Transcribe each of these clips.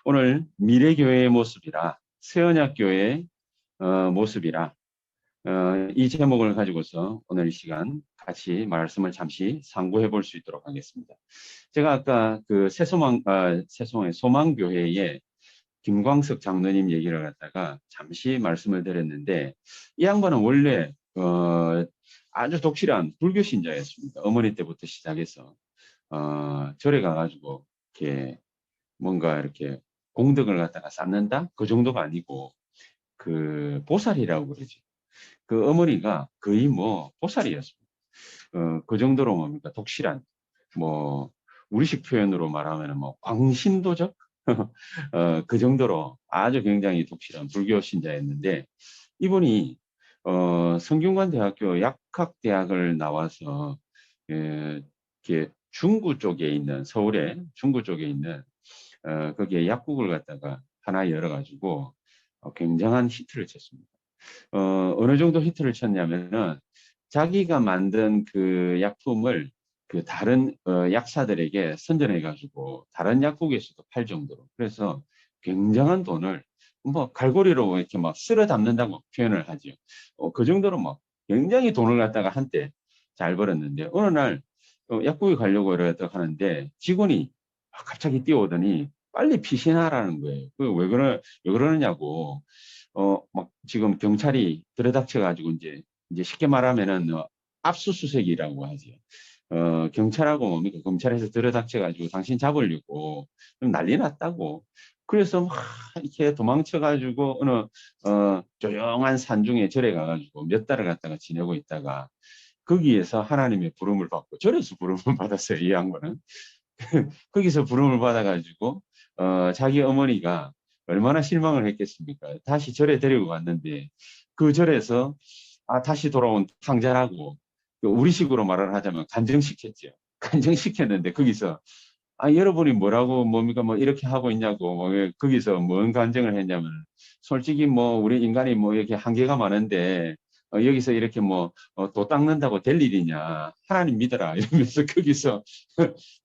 오늘 미래교회의 모습이라 새언약교회의 모습이라 이 제목을 가지고서 오늘 이 시간 같이 말씀을 잠시 상고해 볼 수 있도록 하겠습니다. 제가 아까 그 새소망의 소망교회의 김광석 장로님 얘기를 갖다가 잠시 말씀을 드렸는데, 이 양반은 원래 아주 독실한 불교 신자였습니다. 어머니 때부터 시작해서 절에 가가지고 이렇게 뭔가 이렇게 공덕을 갖다가 쌓는다? 그 정도가 아니고 그 보살이라고 그러지. 그 어머니가 거의 뭐 보살이었습니다. 그 정도로 뭡니까 독실한, 뭐 우리식 표현으로 말하면 뭐 광신도적 그 정도로 아주 굉장히 독실한 불교 신자였는데, 이분이 성균관 대학교 약학대학을 나와서 이렇게 중구 쪽에 있는, 서울의 중구 쪽에 있는 거기에 약국을 갖다가 하나 열어가지고 굉장한 히트를 쳤습니다. 어느 정도 히트를 쳤냐면은 자기가 만든 그 약품을 그 다른 약사들에게 선전해가지고 다른 약국에서도 팔 정도로, 그래서 굉장한 돈을 뭐 갈고리로 이렇게 막 쓸어 담는다고 표현을 하죠. 그 정도로 막 굉장히 돈을 갖다가 한때 잘 벌었는데, 어느 날 약국에 가려고 이렇게 하는데 직원이 갑자기 뛰어오더니 빨리 피신하라는 거예요. 왜 그러느냐고. 막 지금 경찰이 들여닥쳐가지고 이제 쉽게 말하면은 압수수색이라고 하죠. 경찰하고 뭡니까? 검찰에서 들여닥쳐가지고 당신 잡으려고 좀 난리 났다고. 그래서 막 이렇게 도망쳐가지고 어느 조용한 산중에 절에 가가지고 몇 달을 갔다가 지내고 있다가 거기에서 하나님의 부름을 받고, 절에서 부름을 받았어요, 이 양반은. 거기서 부름을 받아가지고 자기 어머니가 얼마나 실망을 했겠습니까? 다시 절에 데리고 갔는데 그 절에서 다시 돌아온 탕자라고, 우리식으로 말을 하자면 간증시켰죠. 간증시켰는데 거기서 여러분이 뭐라고 뭡니까 뭐 이렇게 하고 있냐고, 뭐 거기서 뭔 간증을 했냐면, 솔직히 뭐 우리 인간이 뭐 이렇게 한계가 많은데 여기서 이렇게 뭐 도 닦는다고 될 일이냐, 하나님 믿어라 이러면서 거기서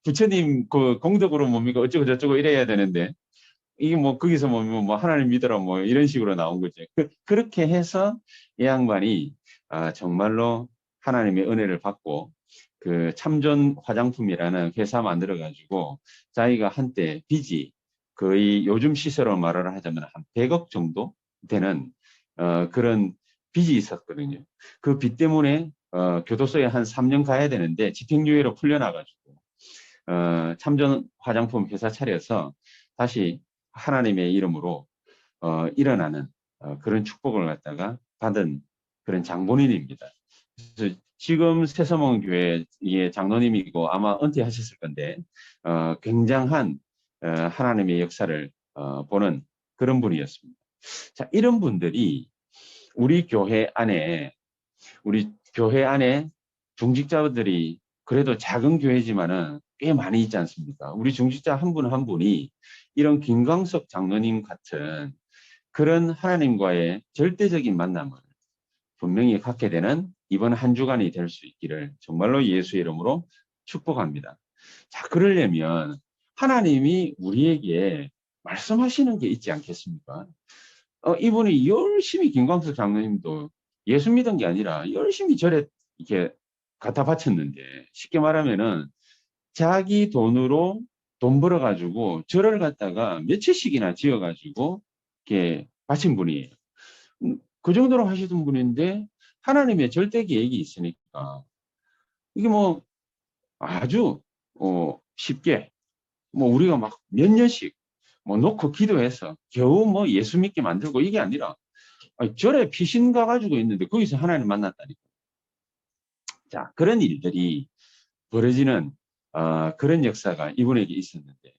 부처님 그 공덕으로 뭡니까 어쩌고 저쩌고 이래야 되는데, 이게 뭐 거기서 뭐 하나님 믿어라 뭐 이런 식으로 나온 거죠. 그렇게 해서 이 양반이 정말로 하나님의 은혜를 받고 그 참전 화장품이라는 회사 만들어 가지고 자기가 한때 빚이 거의 요즘 시세로 말을 하자면 한 100억 정도 되는 그런 빚이 있었거든요. 그 빚 때문에 교도소에 한 3년 가야 되는데 집행유예로 풀려나가지고 참전 화장품 회사 차려서 다시 하나님의 이름으로 일어나는 그런 축복을 갖다가 받은 그런 장본인입니다. 그래서 지금 새서멍교회의 장로님이고 아마 은퇴하셨을 건데 굉장한 하나님의 역사를 보는 그런 분이었습니다. 자, 이런 분들이 우리 교회 안에 우리 교회 안에 중직자들이 그래도 작은 교회지만은 꽤 많이 있지 않습니까? 우리 중직자 한 분 한 분이 이런 김광석 장로님 같은 그런 하나님과의 절대적인 만남을 분명히 갖게 되는 이번 한 주간이 될 수 있기를 정말로 예수의 이름으로 축복합니다. 자, 그러려면 하나님이 우리에게 말씀하시는 게 있지 않겠습니까? 이분이 열심히, 김광석 장로님도 예수 믿은 게 아니라 열심히 절에 이렇게 갖다 바쳤는데, 쉽게 말하면은 자기 돈으로 돈 벌어가지고 절을 갖다가 며칠씩이나 지어가지고 이렇게 바친 분이에요. 그 정도로 하시던 분인데 하나님의 절대 계획이 있으니까 이게 뭐 아주 쉽게 뭐 우리가 막 몇 년씩 뭐 놓고 기도해서 겨우 뭐 예수 믿게 만들고 이게 아니라 절에 피신 가가지고 있는데 거기서 하나님 만났다니까. 자, 그런 일들이 벌어지는 그런 역사가 이분에게 있었는데,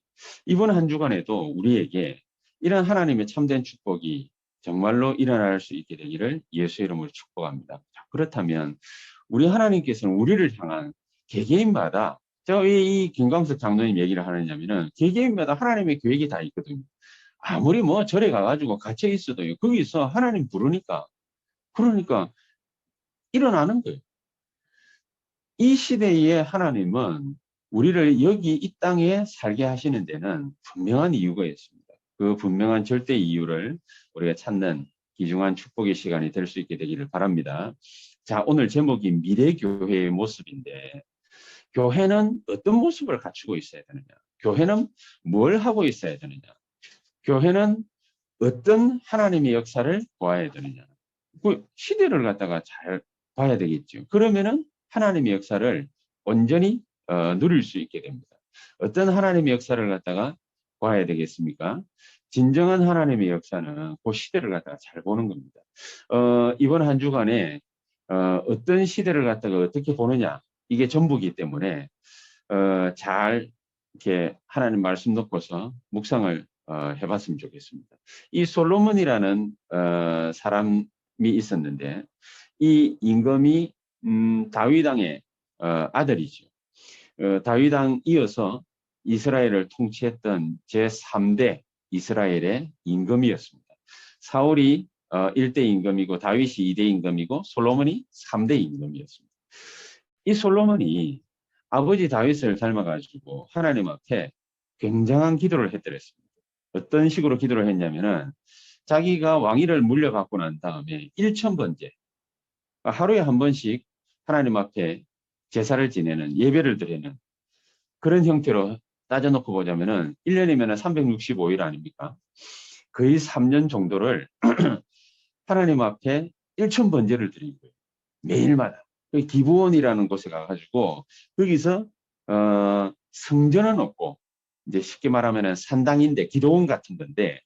이번 한 주간에도 우리에게 이런 하나님의 참된 축복이 정말로 일어날 수 있게 되기를 예수의 이름으로 축복합니다. 자, 그렇다면 우리 하나님께서는 우리를 향한 개개인마다, 제가 왜 이 김광석 장로님 얘기를 하느냐면은 개개인마다 하나님의 계획이 다 있거든요. 아무리 뭐 절에 가가지고 갇혀 있어도요, 거기서 하나님 부르니까, 그러니까 일어나는 거예요. 이 시대의 하나님은 우리를 여기 이 땅에 살게 하시는 데는 분명한 이유가 있습니다. 그 분명한 절대 이유를 우리가 찾는 귀중한 축복의 시간이 될 수 있게 되기를 바랍니다. 자, 오늘 제목이 미래교회의 모습인데, 교회는 어떤 모습을 갖추고 있어야 되느냐? 교회는 뭘 하고 있어야 되느냐? 교회는 어떤 하나님의 역사를 보아야 되느냐? 그 시대를 갖다가 잘 봐야 되겠죠. 그러면은 하나님의 역사를 온전히 누릴 수 있게 됩니다. 어떤 하나님의 역사를 갖다가 봐야 되겠습니까? 진정한 하나님의 역사는 그 시대를 갖다가 잘 보는 겁니다. 이번 한 주간에 어떤 시대를 갖다가 어떻게 보느냐, 이게 전부기 때문에 잘 이렇게 하나님 말씀 놓고서 묵상을 해봤으면 좋겠습니다. 이 솔로몬이라는 사람이 있었는데, 이 임금이 다윗 왕의 아들이죠. 다윗 왕 이어서 이스라엘을 통치했던 제3대 이스라엘의 임금이었습니다. 사울이 1대 임금이고 다윗이 2대 임금이고 솔로몬이 3대 임금이었습니다. 이 솔로몬이 아버지 다윗을 닮아가지고 하나님 앞에 굉장한 기도를 했더랬습니다. 어떤 식으로 기도를 했냐면은 자기가 왕위를 물려받고 난 다음에 1000번째 하루에 한 번씩 하나님 앞에 제사를 지내는 예배를 드리는 그런 형태로 따져놓고 보자면은 1년이면 365일 아닙니까? 거의 3년 정도를 하나님 앞에 1000번제를 드린 거예요. 매일마다. 기브온이라는 곳에 가가지고 거기서 성전은 없고 이제 쉽게 말하면 산당인데 기도원 같은 건데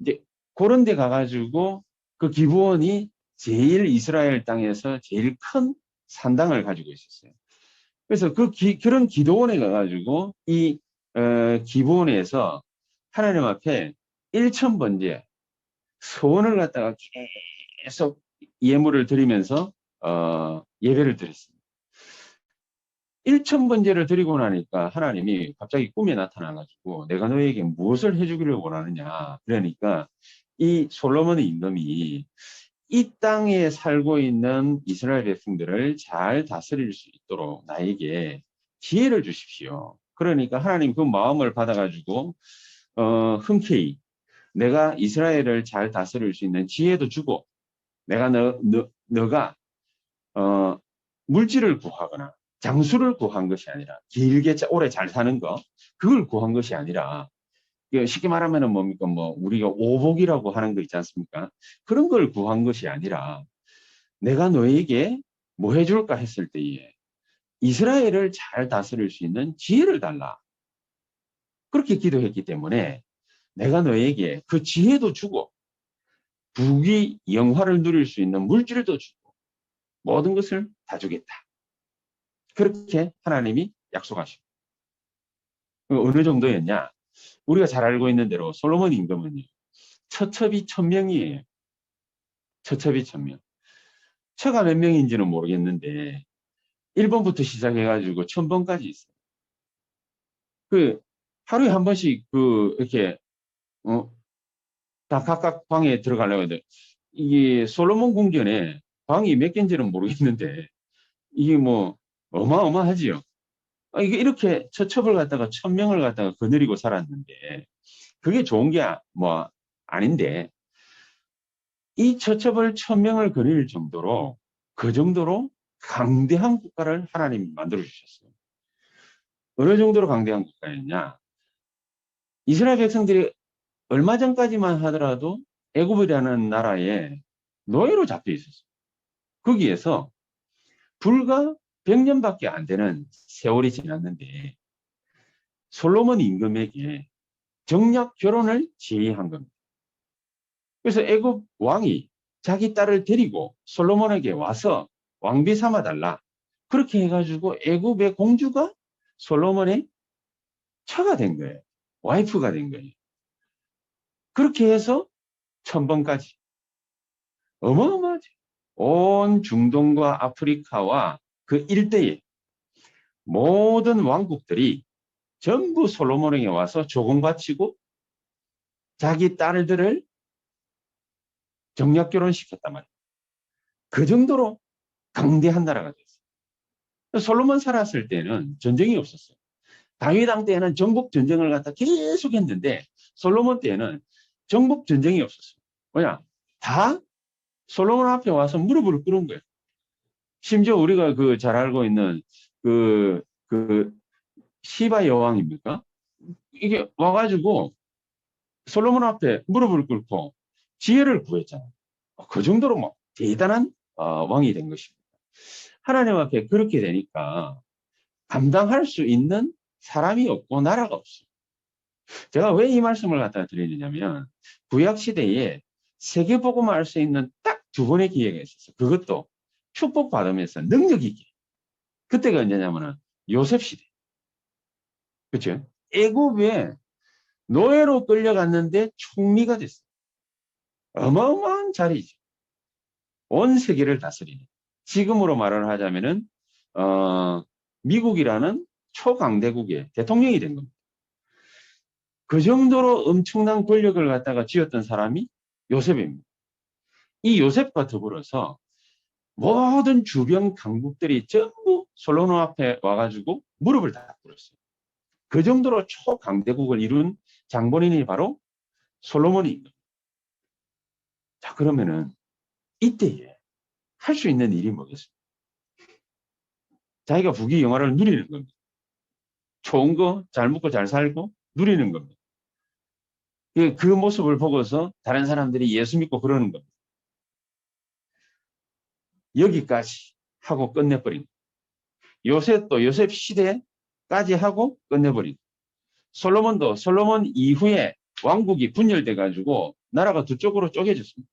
이제 그런 데 가가지고 그 기브온이 제일 이스라엘 땅에서 제일 큰 산당을 가지고 있었어요. 그래서 그런 기도원에 가가지고 이 기브온에서 하나님 앞에 1000번째 소원을 갖다가 계속 예물을 드리면서 예배를 드렸습니다. 1000번제를 드리고 나니까 하나님이 갑자기 꿈에 나타나가지고 내가 너에게 무엇을 해주기를 원하느냐. 그러니까 이 솔로몬 임금이 이 땅에 살고 있는 이스라엘 백성들을 잘 다스릴 수 있도록 나에게 지혜를 주십시오. 그러니까 하나님 그 마음을 받아가지고 흔쾌히 내가 이스라엘을 잘 다스릴 수 있는 지혜도 주고 내가 너가 물질을 구하거나 장수를 구한 것이 아니라 길게 오래 잘 사는 거 그걸 구한 것이 아니라 쉽게 말하면 뭡니까 뭐 우리가 오복이라고 하는 거 있지 않습니까? 그런 걸 구한 것이 아니라 내가 너에게 뭐 해줄까 했을 때에 이스라엘을 잘 다스릴 수 있는 지혜를 달라. 그렇게 기도했기 때문에 내가 너에게 그 지혜도 주고 부귀 영화를 누릴 수 있는 물질도 주고 모든 것을 다 주겠다. 그렇게 하나님이 약속하시고 어느 정도였냐? 우리가 잘 알고 있는 대로 솔로몬 임금은요. 처첩이 1000명이에요. 처첩이 1000명. 처가 몇 명인지는 모르겠는데 1번부터 시작해가지고 1000번까지 있어요. 그 하루에 한 번씩 이렇게 다 각각 방에 들어가려고 하는데 이게 솔로몬 궁전에 방이 몇 개인지는 모르겠는데 이게 뭐 어마어마하지요. 이게 이렇게 처첩을 갖다가 1000명을 갖다가 거느리고 살았는데 그게 좋은 게 뭐 아닌데 이 처첩을 1000명을 거느릴 정도로 그 정도로 강대한 국가를 하나님이 만들어 주셨어요. 어느 정도로 강대한 국가였냐? 이스라엘 백성들이 얼마 전까지만 하더라도 애굽이라는 나라에 노예로 잡혀 있었어요. 거기에서 불과 100년밖에 안 되는 세월이 지났는데 솔로몬 임금에게 정략 결혼을 제의한 겁니다. 그래서 애굽 왕이 자기 딸을 데리고 솔로몬에게 와서 왕비 삼아 달라. 그렇게 해가지고 애굽의 공주가 솔로몬의 처가 된 거예요. 와이프가 된 거예요. 그렇게 해서 1000번까지. 어마어마하죠. 온 중동과 아프리카와 그 일대에 모든 왕국들이 전부 솔로몬에게 와서 조공 바치고 자기 딸들을 정략 결혼시켰단 말이에요. 그 정도로 강대한 나라가 됐어요. 솔로몬 살았을 때는 전쟁이 없었어요. 다윗 왕 때는 전국 전쟁을 갖다 계속 했는데 솔로몬 때에는 정복 전쟁이 없었어요. 뭐냐? 다 솔로몬 앞에 와서 무릎을 꿇은 거예요. 심지어 우리가 그 잘 알고 있는 그 시바 여왕입니까? 이게 와가지고 솔로몬 앞에 무릎을 꿇고 지혜를 구했잖아요. 그 정도로 뭐 대단한 왕이 된 것입니다. 하나님 앞에 그렇게 되니까 감당할 수 있는 사람이 없고 나라가 없어요. 제가 왜 이 말씀을 갖다 드리느냐면 구약 시대에 세계복음을 알 수 있는 딱 두 번의 기회가 있었어요. 그것도 축복받으면서 능력 있게. 그때가 언제냐면은 요셉 시대. 그렇죠? 애굽에 노예로 끌려갔는데 총리가 됐어요. 어마어마한 자리죠. 온 세계를 다스리는. 지금으로 말을 하자면은 미국이라는 초강대국의 대통령이 된 겁니다. 그 정도로 엄청난 권력을 갖다가 쥐었던 사람이 요셉입니다. 이 요셉과 더불어서 모든 주변 강국들이 전부 솔로몬 앞에 와가지고 무릎을 다 꿇었어요. 그 정도로 초강대국을 이룬 장본인이 바로 솔로몬입니다. 자, 그러면은 이때에 할 수 있는 일이 뭐겠습니까? 자기가 부귀 영화를 누리는 겁니다. 좋은 거, 잘 먹고 잘 살고 누리는 겁니다. 그 모습을 보고서 다른 사람들이 예수 믿고 그러는 겁니다. 여기까지 하고 끝내버린 요셉도 요셉 시대까지 하고 끝내버린 솔로몬도 솔로몬 이후에 왕국이 분열돼 가지고 나라가 두 쪽으로 쪼개졌습니다.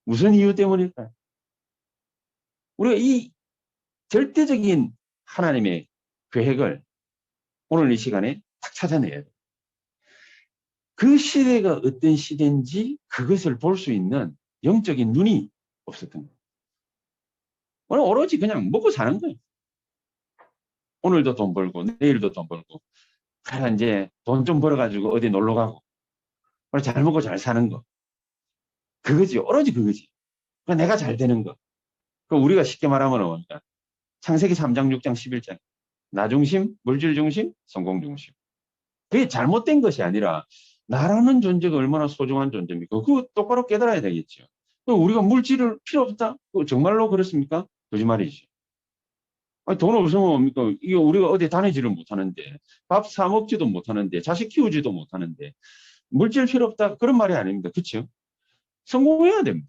무슨 이유 때문일까요? 우리가 이 절대적인 하나님의 계획을 오늘 이 시간에 딱 찾아내야 돼요. 그 시대가 어떤 시대인지 그것을 볼 수 있는 영적인 눈이 없었던 거예요. 오늘 오로지 그냥 먹고 사는 거예요. 오늘도 돈 벌고 내일도 돈 벌고 그래 이제 돈 좀 벌어가지고 어디 놀러 가고 잘 먹고 잘 사는 거 그거지. 오로지 그거지. 내가 잘 되는 거. 그 우리가 쉽게 말하면 뭡니까? 창세기 3장 6장 11장 나 중심, 물질 중심, 성공 중심. 그게 잘못된 것이 아니라 나라는 존재가 얼마나 소중한 존재입니까? 그거 똑바로 깨달아야 되겠죠. 우리가 물질을 필요 없다? 정말로 그렇습니까? 거짓말이지. 아니, 돈 없으면 뭡니까? 이게 우리가 어디 다니지를 못하는데, 밥 사 먹지도 못하는데, 자식 키우지도 못하는데, 물질 필요 없다? 그런 말이 아닙니다. 그렇죠? 성공해야 됩니다.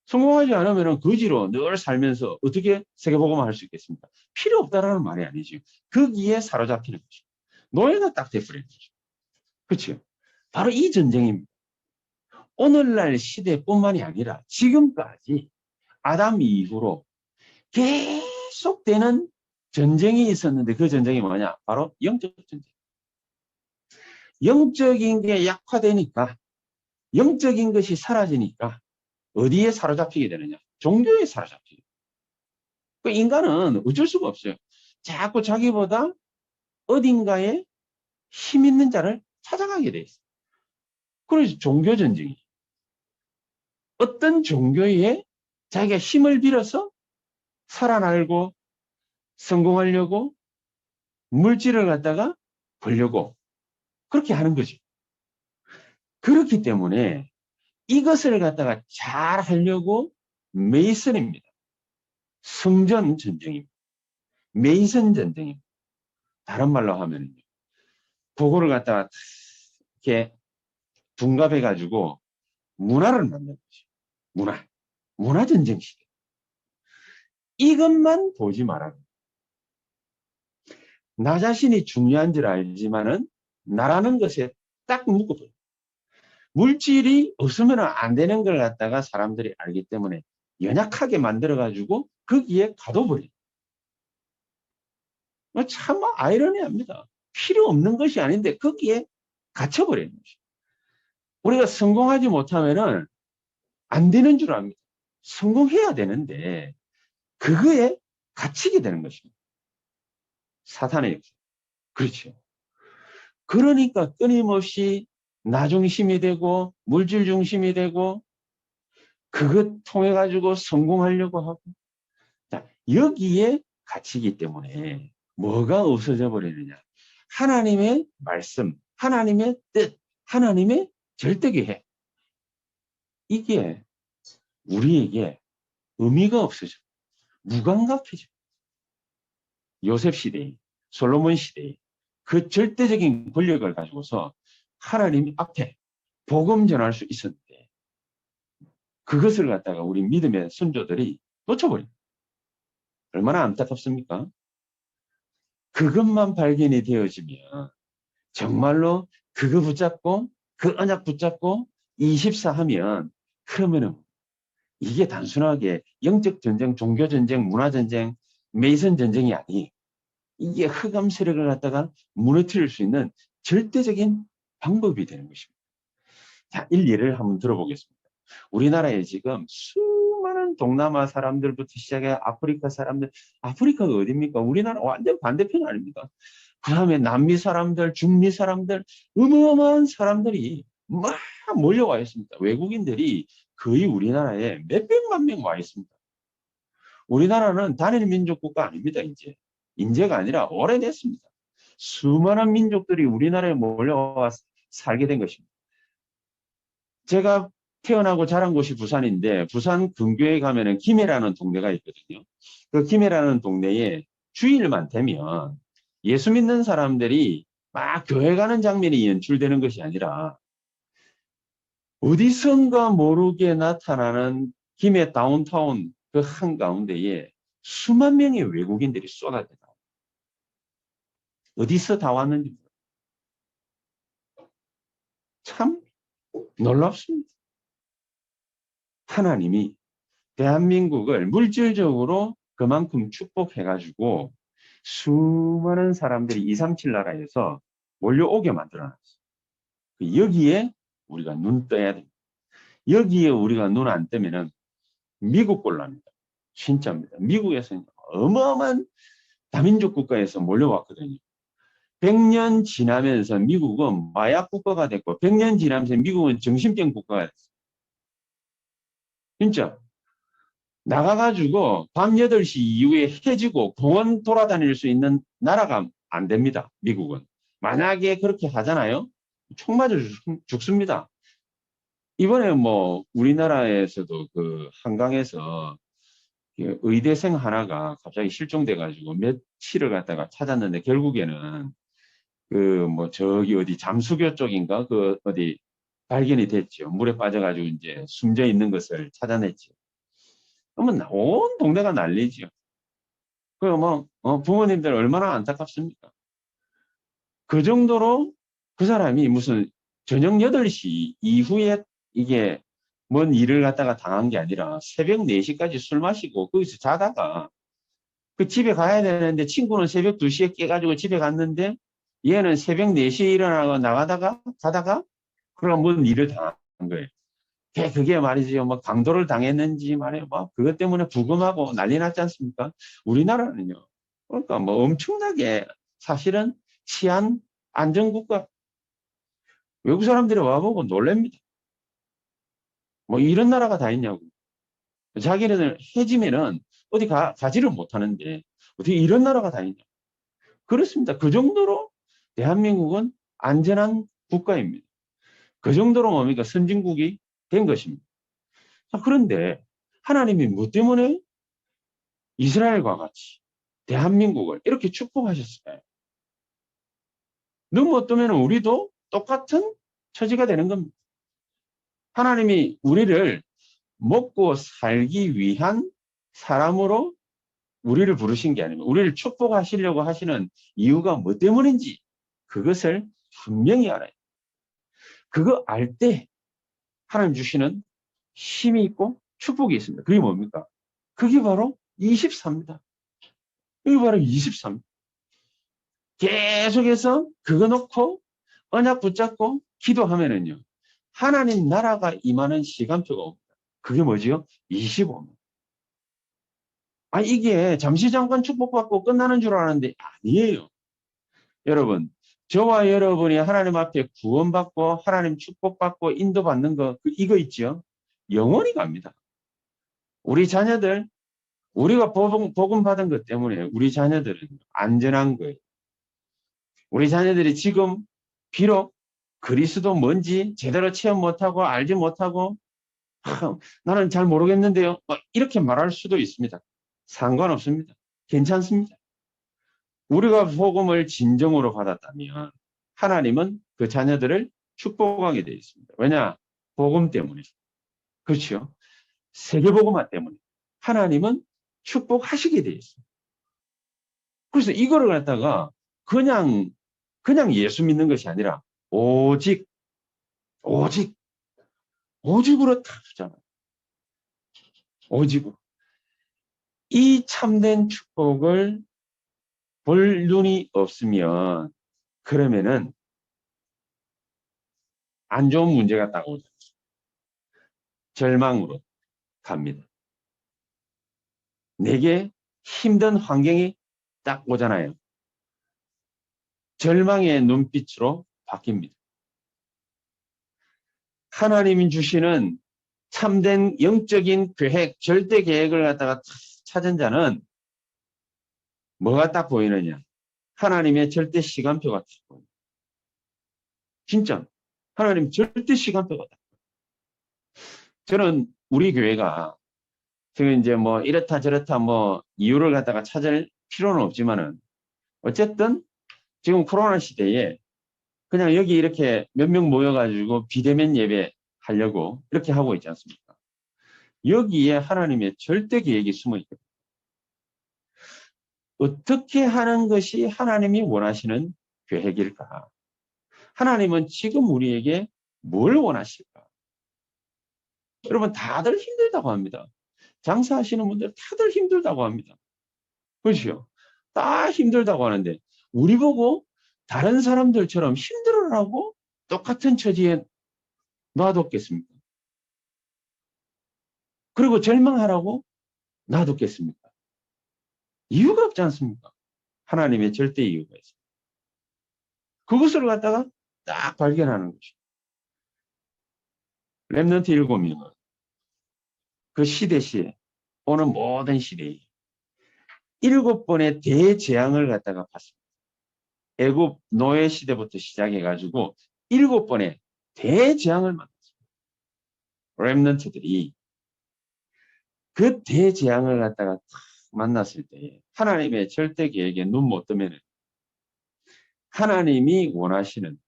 성공하지 않으면 거지로 늘 살면서 어떻게 세계복음을 할 수 있겠습니까? 필요 없다라는 말이 아니죠. 거기에 사로잡히는 것이죠. 노예가 딱 돼버리는 거죠. 그렇죠? 바로 이 전쟁입니다. 오늘날 시대뿐만이 아니라 지금까지 아담 이후로 계속되는 전쟁이 있었는데 그 전쟁이 뭐냐? 바로 영적 전쟁. 영적인 게 약화되니까 영적인 것이 사라지니까 어디에 사로잡히게 되느냐? 종교에 사로잡히게. 그 인간은 어쩔 수가 없어요. 자꾸 자기보다 어딘가에 힘 있는 자를 찾아가게 돼 있어요. 그래서 종교 전쟁이. 어떤 종교에 자기가 힘을 빌어서 살아나려고 성공하려고 물질을 갖다가 벌려고 그렇게 하는 거죠. 그렇기 때문에 이것을 갖다가 잘 하려고 메이슨입니다. 성전 전쟁입니다. 메이슨 전쟁입니다. 다른 말로 하면요. 그거를 갖다가 이렇게 둔갑해 가지고 문화를 만든 거죠. 문화 전쟁 시대. 이것만 보지 말아요. 나 자신이 중요한 줄 알지만은 나라는 것에 딱 묶어버려요. 물질이 없으면 안 되는 걸 갖다가 사람들이 알기 때문에 연약하게 만들어가지고 거기에 가둬버려요. 참 아이러니합니다. 필요 없는 것이 아닌데 거기에 갇혀버리는 것이죠. 우리가 성공하지 못하면은 안 되는 줄 압니다. 성공해야 되는데 그거에 갇히게 되는 것입니다. 사탄의 역사. 그렇죠. 그러니까 끊임없이 나 중심이 되고 물질 중심이 되고 그것 통해 가지고 성공하려고 하고 자, 여기에 갇히기 때문에 뭐가 없어져 버리느냐. 하나님의 말씀, 하나님의 뜻, 하나님의 절대계획. 이게 우리에게 의미가 없어져. 무감각해져. 요셉 시대에, 솔로몬 시대에 그 절대적인 권력을 가지고서 하나님 앞에 복음 전할 수 있었는데 그것을 갖다가 우리 믿음의 선조들이 놓쳐버립니다. 얼마나 안타깝습니까? 그것만 발견이 되어지면 정말로 그거 붙잡고 그 언약 붙잡고 24 하면 그러면은 이게 단순하게 영적 전쟁, 종교 전쟁, 문화 전쟁, 메이슨 전쟁이 아니 이게 흑암 세력을 갖다가 무너뜨릴 수 있는 절대적인 방법이 되는 것입니다. 자, 예를 한번 들어보겠습니다. 우리나라에 지금 수많은 동남아 사람들부터 시작해 아프리카 사람들, 아프리카가 어디입니까? 우리나라 완전 반대편 아닙니까? 그 다음에 남미 사람들, 중미 사람들, 어마어마한 사람들이 막 몰려와 있습니다. 외국인들이 거의 우리나라에 몇백만 명 와 있습니다. 우리나라는 단일 민족 국가 아닙니다, 이제. 인재가 아니라 오래됐습니다. 수많은 민족들이 우리나라에 몰려와 살게 된 것입니다. 제가 태어나고 자란 곳이 부산인데 부산 근교에 가면은 김해라는 동네가 있거든요. 그 김해라는 동네에 주일만 되면 예수 믿는 사람들이 막 교회 가는 장면이 연출되는 것이 아니라 어디선가 모르게 나타나는 김해 다운타운 그 한가운데에 수만 명의 외국인들이 쏟아져 나옵니다. 어디서 다 왔는지 참 놀랍습니다. 하나님이 대한민국을 물질적으로 그만큼 축복해가지고 수많은 사람들이 237 나라에서 몰려오게 만들어놨어요. 여기에 우리가 눈 떠야 됩니다. 여기에 우리가 눈 안 뜨면은 미국 꼴납니다. 진짜입니다. 미국에서는 어마어마한 다민족 국가에서 몰려왔거든요. 100년 지나면서 미국은 마약 국가가 됐고 100년 지나면서 미국은 정신병 국가가 됐어요. 진짜 나가가지고 밤 8시 이후에 해지고 공원 돌아다닐 수 있는 나라가 안 됩니다. 미국은. 만약에 그렇게 하잖아요. 총 맞아 죽습니다. 이번에 뭐 우리나라에서도 그 한강에서 의대생 하나가 갑자기 실종돼가지고 며칠을 갖다가 찾았는데 결국에는 그 뭐 저기 어디 잠수교 쪽인가 그 어디 발견이 됐죠. 물에 빠져가지고 이제 숨져 있는 것을 찾아냈죠. 그러면 온 동네가 난리죠. 그 뭐 부모님들 얼마나 안타깝습니까? 그 정도로 그 사람이 무슨 저녁 8시 이후에 이게 뭔 일을 갖다가 당한 게 아니라 새벽 4시까지 술 마시고 거기서 자다가 그 집에 가야 되는데 친구는 새벽 2시에 깨가지고 집에 갔는데 얘는 새벽 4시에 일어나고 나가다가 가다가 그럼 뭔 일을 당한 거예요. 그게 말이죠. 뭐 강도를 당했는지 말이에요. 뭐 그것 때문에 부검하고 난리 났지 않습니까? 우리나라는요. 그러니까 뭐 엄청나게 사실은 치안 안전국가 외국 사람들이 와보고 놀랍니다. 뭐 이런 나라가 다 있냐고. 자기네들 해지면은 어디 가지를 못하는데 어떻게 이런 나라가 다 있냐. 그렇습니다. 그 정도로 대한민국은 안전한 국가입니다. 그 정도로 뭡니까? 선진국이 된 것입니다. 그런데 하나님이 뭐 때문에 이스라엘과 같이 대한민국을 이렇게 축복하셨어요? 너무 어쩌면 우리도 똑같은 처지가 되는 겁니다. 하나님이 우리를 먹고 살기 위한 사람으로 우리를 부르신 게 아니면 우리를 축복하시려고 하시는 이유가 뭐 때문인지 그것을 분명히 알아요. 그거 알 때 하나님 주시는 힘이 있고 축복이 있습니다. 그게 뭡니까? 그게 바로 24입니다. 그게 바로 23. 계속해서 그거 놓고 언약 붙잡고 기도하면은요. 하나님 나라가 임하는 시간표가 옵니다. 그게 뭐지요? 25입니다. 이게 잠시 잠깐 축복받고 끝나는 줄 알았는데 아니에요. 여러분, 저와 여러분이 하나님 앞에 구원받고 하나님 축복받고 인도받는 거 이거 있죠? 영원히 갑니다. 우리 자녀들 우리가 복음 받은 것 때문에 우리 자녀들은 안전한 거예요. 우리 자녀들이 지금 비록 그리스도 뭔지 제대로 체험 못하고 알지 못하고 나는 잘 모르겠는데요. 이렇게 말할 수도 있습니다. 상관없습니다. 괜찮습니다. 우리가 복음을 진정으로 받았다면 하나님은 그 자녀들을 축복하게 되어 있습니다. 왜냐? 복음 때문에. 그렇죠? 세계복음화 때문에. 하나님은 축복하시게 되어 있습니다. 그래서 이거를 갖다가 그냥 예수 믿는 것이 아니라 오직, 오직, 오직으로 다 주잖아요. 오직으로. 이 참된 축복을 볼 눈이 없으면 그러면은 안 좋은 문제가 딱 오죠. 절망으로 갑니다. 내게 힘든 환경이 딱 오잖아요. 절망의 눈빛으로 바뀝니다. 하나님이 주시는 참된 영적인 계획, 절대 계획을 갖다가 찾은 자는 뭐가 딱 보이느냐? 하나님의 절대 시간표가 딱 보입니다. 진짜 하나님 절대 시간표가 딱. 저는 우리 교회가 지금 이제 뭐 이렇다 저렇다 뭐 이유를 갖다가 찾을 필요는 없지만은 어쨌든 지금 코로나 시대에 그냥 여기 이렇게 몇 명 모여가지고 비대면 예배 하려고 이렇게 하고 있지 않습니까? 여기에 하나님의 절대 계획이 숨어 있거든요. 어떻게 하는 것이 하나님이 원하시는 계획일까? 하나님은 지금 우리에게 뭘 원하실까? 여러분 다들 힘들다고 합니다. 장사하시는 분들 다들 힘들다고 합니다. 그렇죠? 다 힘들다고 하는데 우리 보고 다른 사람들처럼 힘들어라고 똑같은 처지에 놔뒀겠습니까? 그리고 절망하라고 놔뒀겠습니까? 이유가 없지 않습니까? 하나님의 절대 이유가 있어요. 그것을 갖다가 딱 발견하는 것이죠. 렘넌트 7명은 그 시대시에 오는 모든 시대에 7번의 대재앙을 갖다가 봤습니다. 애굽 노예 시대부터 시작해가지고 7번의 대재앙을 만났습니다. 렘넌트들이 그 대재앙을 갖다가 딱 만났을 때 하나님의 절대 계획에 눈 못 뜨면 하나님이 원하시는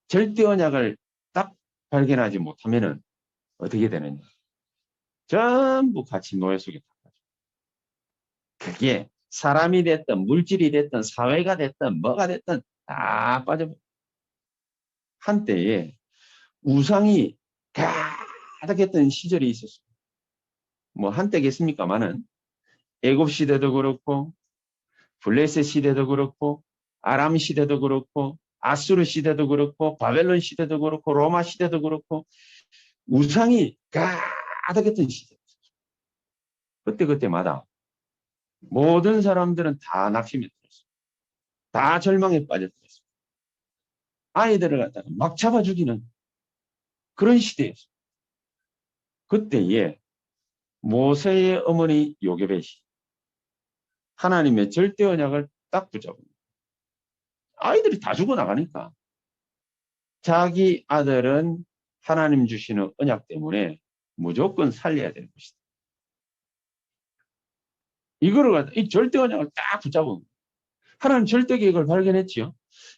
절대 언약을 딱 발견하지 못하면 어떻게 되느냐. 전부 같이 노예 속에 들어가죠. 그게 사람이 됐든 물질이 됐든 사회가 됐든 뭐가 됐든 다 빠져버려. 한때에 우상이 가득했던 시절이 있었어요. 뭐 한때겠습니까마는 애굽 시대도 그렇고 블레셋 시대도 그렇고 아람 시대도 그렇고 아수르 시대도 그렇고 바벨론 시대도 그렇고 로마 시대도 그렇고 우상이 가득했던 시대. 그때마다 모든 사람들은 다 낙심에 들었어요. 다 절망에 빠져들었어요. 아이들을 갖다가 막 잡아 죽이는 그런 시대였어요. 그때에 모세의 어머니 요게벳이 하나님의 절대 언약을 딱 붙잡습니다. 아이들이 다 죽어나가니까 자기 아들은 하나님 주시는 언약 때문에 무조건 살려야 되는 것이다. 이거를 갖다 이 절대 언약을 딱 붙잡은 하나님 절대 계획을 발견했지요.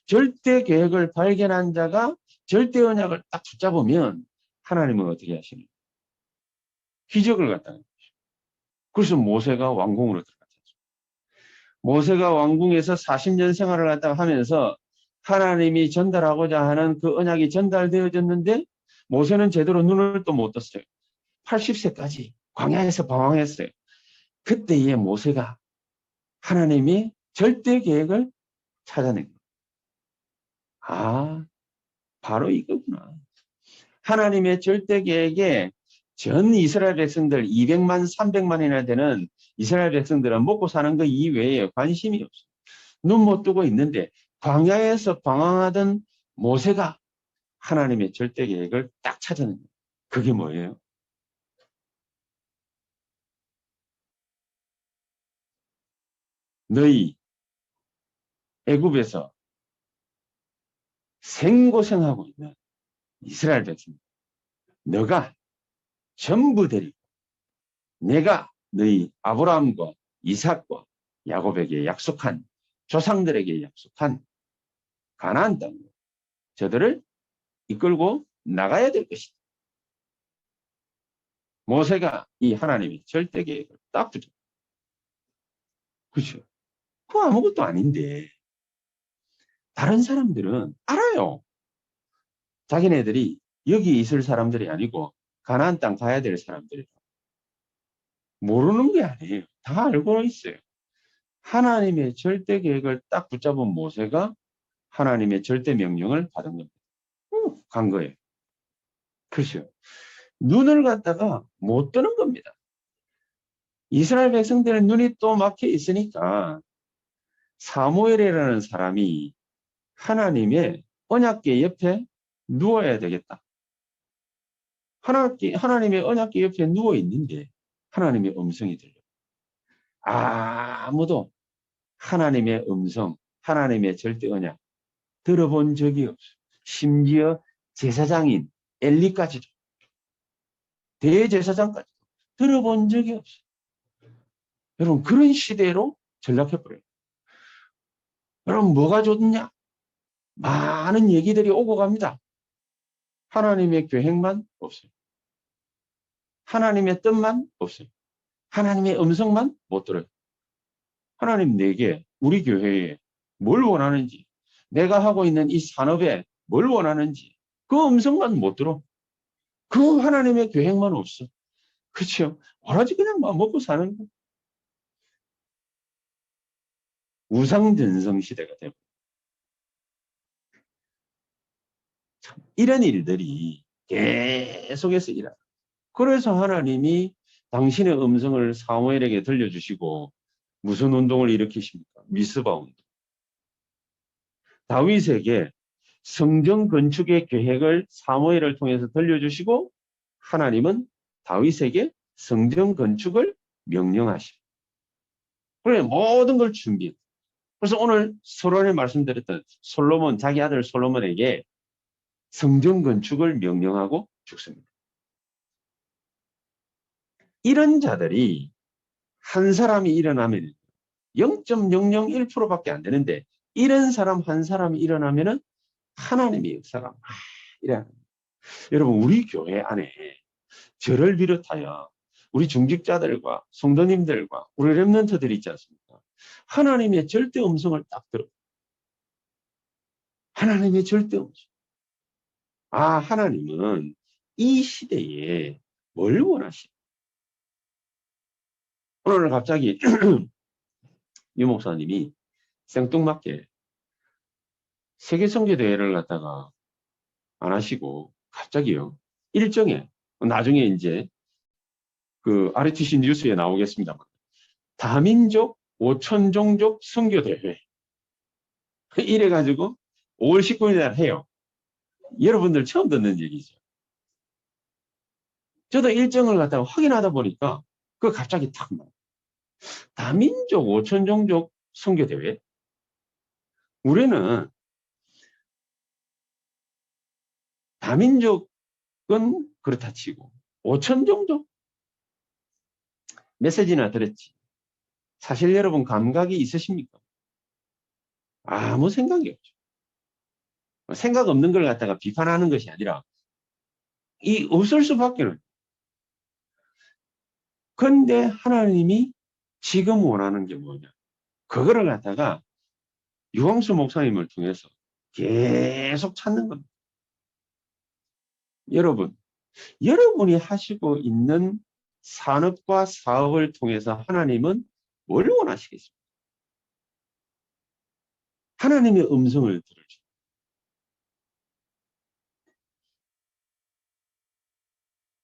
절대 계획을 발견한 자가 절대 언약을 딱 붙잡으면 하나님은 어떻게 하시는? 기적을 갖다. 그래서 모세가 왕궁으로 들어갔죠. 모세가 왕궁에서 40년 생활을 갖다가 하면서 하나님이 전달하고자 하는 그 언약이 전달되어졌는데 모세는 제대로 눈을 또 못 떴어요. 80세까지 광야에서 방황했어요. 그때의 모세가 하나님이 절대 계획을 찾아낸 거예요. 아, 바로 이거구나. 하나님의 절대 계획에 전 이스라엘 백성들 200만, 300만이나 되는 이스라엘 백성들은 먹고 사는 것 이외에 관심이 없어요. 눈 못 뜨고 있는데 광야에서 방황하던 모세가 하나님의 절대 계획을 딱 찾아낸 거예요. 그게 뭐예요? 너희 애굽에서 생고생하고 있는 이스라엘 백성, 너가 전부 데리고 내가 너희 아브라함과 이삭과 야곱에게 약속한, 조상들에게 약속한 가나안 땅으로 저들을 이끌고 나가야 될 것이다. 모세가 이 하나님의 절대 계획을 딱 붙여. 그렇죠. 그거 아무것도 아닌데 다른 사람들은 알아요. 자기네들이 여기 있을 사람들이 아니고 가나안 땅 가야 될 사람들이 모르는 게 아니에요. 다 알고 있어요. 하나님의 절대 계획을 딱 붙잡은 모세가 하나님의 절대 명령을 받은 겁니다. 간 거예요. 그렇죠. 눈을 갖다가 못 뜨는 겁니다. 이스라엘 백성들은 눈이 또 막혀 있으니까 사무엘이라는 사람이 하나님의 언약궤 옆에 누워야 되겠다. 하나님의 언약궤 옆에 누워 있는데 하나님의 음성이 들려. 아무도 하나님의 음성, 하나님의 절대 언약 들어본 적이 없어요. 심지어 제사장인 엘리까지도, 대제사장까지도 들어본 적이 없어요. 여러분, 그런 시대로 전락해버려요. 여러분, 뭐가 좋냐? 많은 얘기들이 오고 갑니다. 하나님의 계획만 없어요. 하나님의 뜻만 없어요. 하나님의 음성만 못 들어요. 하나님 내게, 우리 교회에 뭘 원하는지, 내가 하고 있는 이 산업에 뭘 원하는지 그 음성만 못 들어. 그 하나님의 계획만 없어. 그렇죠? 오로지 그냥 먹고 사는 거. 우상전성 시대가 되고 이런 일들이 계속해서 일어나. 그래서 하나님이 당신의 음성을 사무엘에게 들려주시고 무슨 운동을 일으키십니까? 미스바 운동. 다윗에게 성전 건축의 계획을 사무엘을 통해서 들려주시고 하나님은 다윗에게 성전 건축을 명령하십니다. 그래 모든 걸 준비해. 그래서 오늘 서론에 말씀드렸던 솔로몬, 자기 아들 솔로몬에게 성전 건축을 명령하고 죽습니다. 이런 자들이 한 사람이 일어나면 0.001%밖에 안 되는데 이런 사람 한 사람이 일어나면은 하나님의 역사가 막 일어납니다. 여러분, 우리 교회 안에 저를 비롯하여 우리 중직자들과 성도님들과 우리 렘넌트들이 있지 않습니까? 하나님의 절대 음성을 딱 들어. 하나님의 절대 음성. 하나님은 이 시대에 뭘 원하시나? 오늘 갑자기 유 목사님이 생뚱맞게 세계선교대회를 갖다가 안 하시고 갑자기요. 일정에 나중에 이제 그 RTC 뉴스에 나오겠습니다만 다민족 5천종족 선교대회 이래가지고 5월 19일 날 해요. 여러분들 처음 듣는 얘기죠. 저도 일정을 갖다가 확인하다 보니까 그 갑자기 탁 나와요. 다민족 5천종족 선교대회. 우리는 다민족은 그렇다 치고 5천종족 메시지나 들었지. 사실 여러분 감각이 있으십니까? 아무 생각이 없죠. 생각 없는 걸 갖다가 비판하는 것이 아니라 이 없을 수밖에 없어요. 근데 하나님이 지금 원하는 게 뭐냐? 그거를 갖다가 유광수 목사님을 통해서 계속 찾는 겁니다. 여러분, 여러분이 하시고 있는 산업과 사업을 통해서 하나님은 뭘 원하시겠습니까? 하나님의 음성을 들어줘.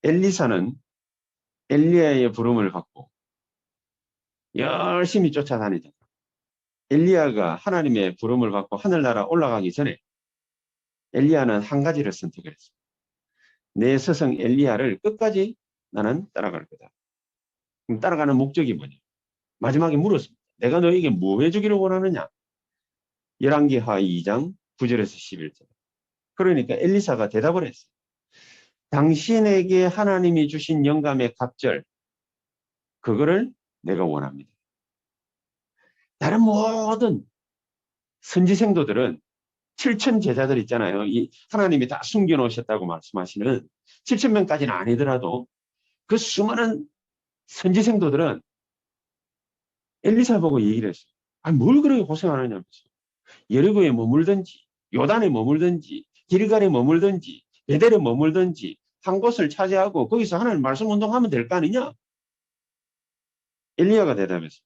엘리사는 엘리야의 부름을 받고 열심히 쫓아다니다가 엘리야가 하나님의 부름을 받고 하늘나라 올라가기 전에 엘리야는 한 가지를 선택을 했습니다. 내 스승 엘리야를 끝까지 나는 따라갈 거다. 그럼 따라가는 목적이 뭐냐? 마지막에 물었습니다. 내가 너에게 뭐 해주기를 원하느냐? 열왕기하 2장 9절에서 11절. 그러니까 엘리사가 대답을 했어요. 당신에게 하나님이 주신 영감의 갑절, 그거를 내가 원합니다. 다른 모든 선지 생도들은 7천 제자들 있잖아요. 이 하나님이 다 숨겨놓으셨다고 말씀하시는 7천 명까지는 아니더라도 그 수많은 선지 생도들은 엘리사 보고 얘기를 했어요. 아니, 뭘 그렇게 고생하느냐면서. 여리고에 머물든지, 요단에 머물든지, 길갈에 머물든지, 베델에 머물든지 한 곳을 차지하고 거기서 하나님 말씀 운동하면 될 거 아니냐? 엘리야가 대답했어요.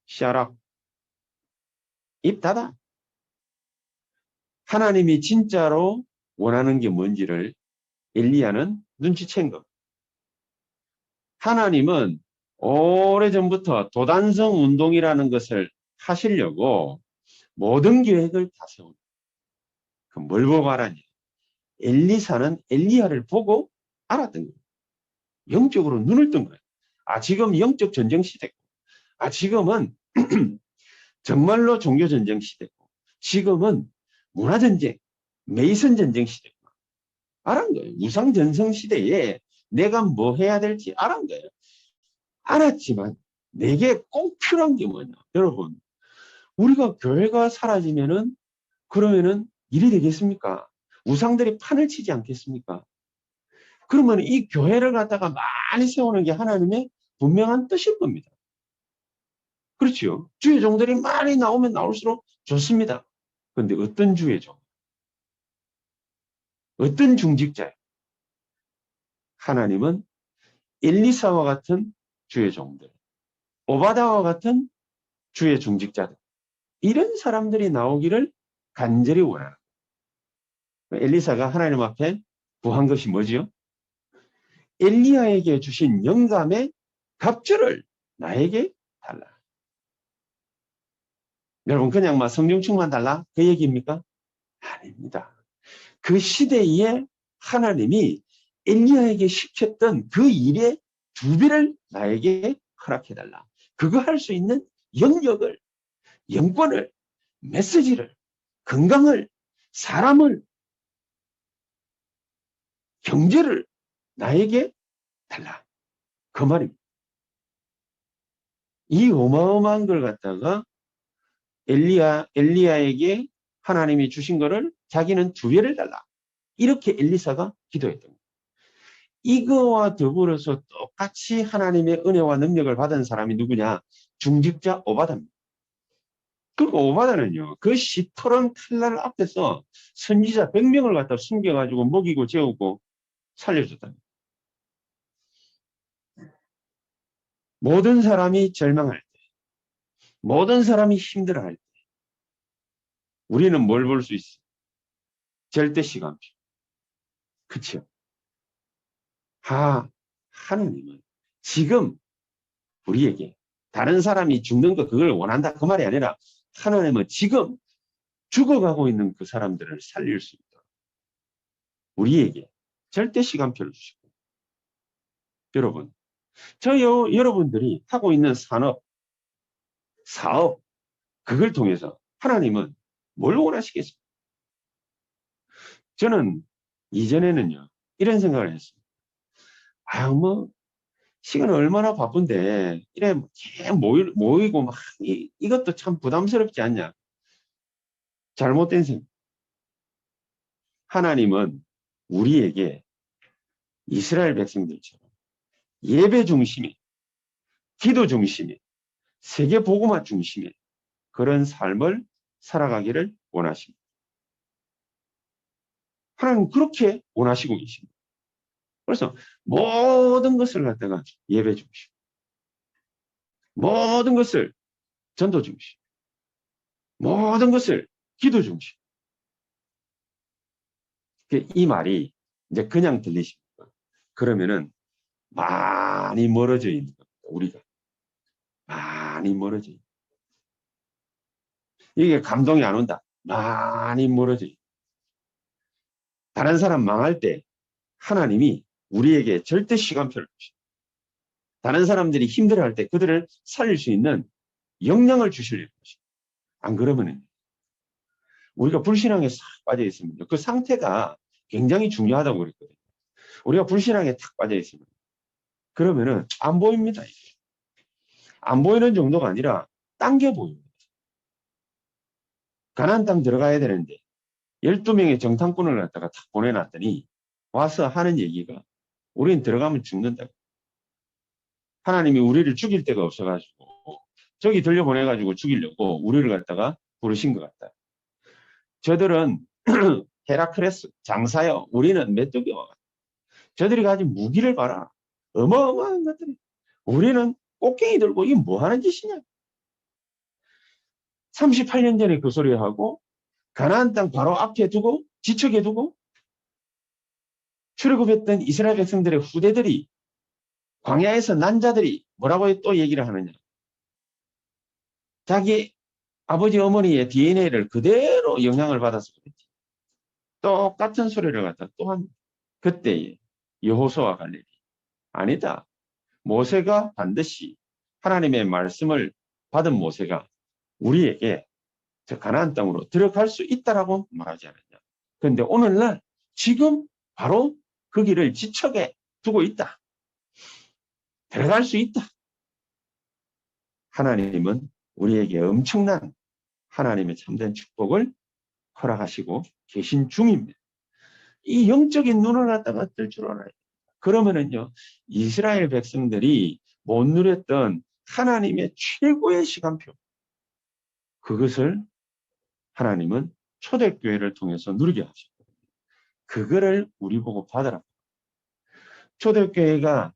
샤락, 입 닫아. 하나님이 진짜로 원하는 게 뭔지를 엘리야는 눈치챈 겁니다. 하나님은 오래전부터 도단성 운동이라는 것을 하시려고 모든 계획을 다 세웁니다. 그럼 뭘 보고 알았냐? 엘리사는 엘리야를 보고 알았던 거예요. 영적으로 눈을 뜬 거예요. 아, 지금 영적 전쟁 시대고, 아, 지금은 정말로 종교 전쟁 시대고, 지금은 문화 전쟁, 메이슨 전쟁 시대고, 알은 거예요. 우상 전성 시대에 내가 뭐 해야 될지 알은 거예요. 알았지만 내게 꼭 필요한 게 뭐냐? 여러분, 우리가 교회가 사라지면은 그러면은 일이 되겠습니까? 우상들이 판을 치지 않겠습니까? 그러면 이 교회를 갖다가 많이 세우는 게 하나님의 분명한 뜻일 겁니다. 그렇죠? 주의 종들이 많이 나오면 나올수록 좋습니다. 그런데 어떤 주의 종? 어떤 중직자예요? 하나님은 엘리사와 같은 주의 종들, 오바다와 같은 주의 중직자들, 이런 사람들이 나오기를 간절히 원하는 거예요. 엘리사가 하나님 앞에 구한 것이 뭐지요? 엘리야에게 주신 영감의 갑절을 나에게 달라. 여러분, 그냥 막 성령 충만 달라? 그 얘기입니까? 아닙니다. 그 시대에 하나님이 엘리야에게 시켰던 그 일의 2배를 나에게 허락해달라. 그거 할 수 있는 영역을, 영권을, 메시지를, 건강을, 사람을, 경제를 나에게 달라. 그 말입니다. 이 어마어마한 걸 갖다가 엘리야에게 하나님이 주신 거를 자기는 2배를 달라. 이렇게 엘리사가 기도했던 거예요. 이거와 더불어서 똑같이 하나님의 은혜와 능력을 받은 사람이 누구냐? 중직자 오바다입니다. 그 오바다는요, 그 시토런 칼날 앞에서 선지자 100명을 갖다 숨겨가지고 먹이고 재우고 살려줬답니다. 모든 사람이 절망할 때, 모든 사람이 힘들어할 때, 우리는 뭘 볼 수 있어? 절대 시간표. 그쵸? 하느님은 지금 우리에게 다른 사람이 죽는 거 그걸 원한다 그 말이 아니라 하나님은 지금 죽어가고 있는 그 사람들을 살릴 수 있도록 우리에게 절대 시간표를 주시고, 여러분, 여러분들이 하고 있는 산업, 사업, 그걸 통해서 하나님은 뭘 원하시겠습니까? 저는 이전에는요, 이런 생각을 했습니다. 시간은 얼마나 바쁜데, 이래 모이고 막, 이것도 참 부담스럽지 않냐? 잘못된 생각. 하나님은 우리에게 이스라엘 백성들처럼 예배 중심의, 기도 중심의, 세계 복음화 중심의 그런 삶을 살아가기를 원하십니다. 하나님 그렇게 원하시고 계십니다. 그래서 모든 것을 갖다가 예배 중심, 모든 것을 전도 중심, 모든 것을 기도 중심. 이 말이 이제 그냥 들리십니까? 그러면은 많이 멀어져 있는 겁니다. 우리가 많이 멀어져 있는. 이게 감동이 안 온다. 많이 멀어져 있는. 다른 사람 망할 때 하나님이 우리에게 절대 시간표를 주십니다. 다른 사람들이 힘들어할 때 그들을 살릴 수 있는 역량을 주실 것입니다. 안 그러면 우리가 불신앙에 싹 빠져 있으면 그 상태가 굉장히 중요하다고 그랬거든요. 우리가 불신앙에 탁 빠져 있으면 그러면은 안 보입니다. 안 보이는 정도가 아니라 당겨 보입니다. 가나안 땅 들어가야 되는데 12명의 정탐꾼을 갖다가 탁 보내놨더니 와서 하는 얘기가 우리는 들어가면 죽는다. 하나님이 우리를 죽일 데가 없어가지고 저기 들려보내가지고 죽이려고 우리를 갖다가 부르신 것 같다. 저들은 헤라클레스 장사여 우리는 메뚜기와 같다. 저들이 가진 무기를 봐라. 어마어마한 것들이. 우리는 꽃갱이 들고 이게 뭐 하는 짓이냐. 38년 전에 그 소리 하고 가나안 땅 바로 앞에 두고 지척에 두고 출애굽했던 이스라엘 백성들의 후대들이 광야에서 난 자들이 뭐라고 또 얘기를 하느냐. 자기 아버지 어머니의 DNA를 그대로 영향을 받아서 그랬지. 똑같은 소리를 갖다 또한 그때에 여호수아와 갈렙이 아니다. 모세가 반드시 하나님의 말씀을 받은 모세가 우리에게 저 가나안 땅으로 들어갈 수 있다라고 말하지 않았냐. 그런데 오늘날 지금 바로 그 길을 지척에 두고 있다. 들어갈 수 있다. 하나님은 우리에게 엄청난 하나님의 참된 축복을 허락하시고 계신 중입니다. 이 영적인 눈을 갖다가 뜰 줄 알아요. 그러면은요, 이스라엘 백성들이 못 누렸던 하나님의 최고의 시간표, 그것을 하나님은 초대교회를 통해서 누리게 하셨거든요. 그거를 우리 보고 받으라. 초대교회가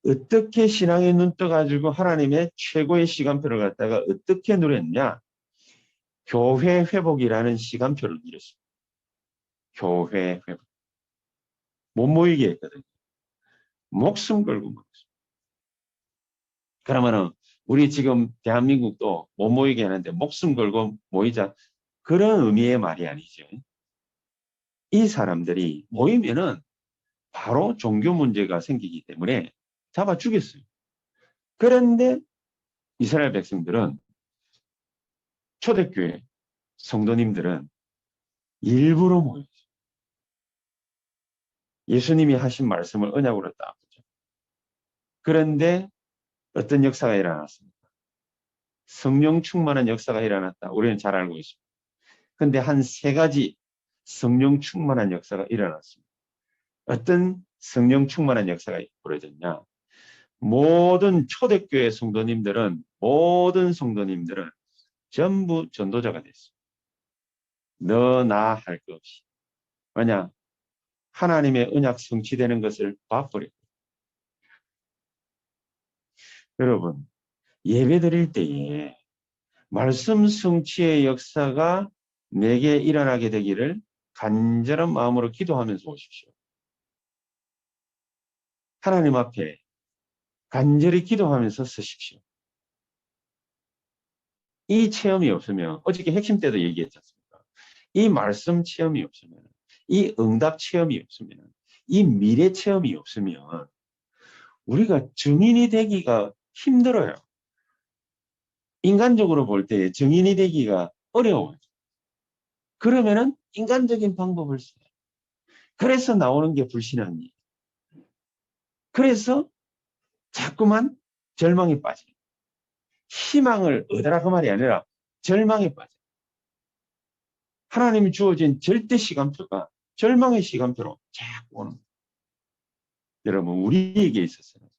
어떻게 신앙의 눈 떠가지고 하나님의 최고의 시간표를 갖다가 어떻게 누렸냐? 교회 회복이라는 시간표를 누렸습니다. 교회 회복. 못 모이게 했거든요. 목숨 걸고 모였습니다. 그러면은 우리 지금 대한민국도 못 모이게 하는데 목숨 걸고 모이자, 그런 의미의 말이 아니죠. 이 사람들이 모이면은 바로 종교 문제가 생기기 때문에 잡아 죽였어요. 그런데 이스라엘 백성들은, 초대교회 성도님들은 일부러 모였어요. 예수님이 하신 말씀을 언약으로 딱 붙죠. 그런데 어떤 역사가 일어났습니까? 성령 충만한 역사가 일어났다. 우리는 잘 알고 있습니다. 그런데 한 세 가지 성령 충만한 역사가 일어났습니다. 어떤 성령 충만한 역사가 벌어졌냐? 모든 초대교회 모든 성도님들은 전부 전도자가 됐어요. 너, 나 할 것 없이. 왜냐? 하나님의 언약 성취되는 것을 봐버렸어요. 여러분, 예배 드릴 때에 말씀 성취의 역사가 내게 일어나게 되기를 간절한 마음으로 기도하면서 오십시오. 하나님 앞에 간절히 기도하면서 서십시오. 이 체험이 없으면, 어저께 핵심 때도 얘기했지 않습니까? 이 말씀 체험이 없으면, 이 응답 체험이 없으면, 이 미래 체험이 없으면 우리가 증인이 되기가 힘들어요. 인간적으로 볼 때 증인이 되기가 어려워요. 그러면은 인간적인 방법을 써요. 그래서 나오는 게 불신앙이에요. 그래서 자꾸만 절망에 빠져요. 희망을 얻으라 그 말이 아니라 절망에 빠져요. 하나님이 주어진 절대 시간표가 절망의 시간표로 자꾸 오는 거예요. 여러분, 우리에게 있어서는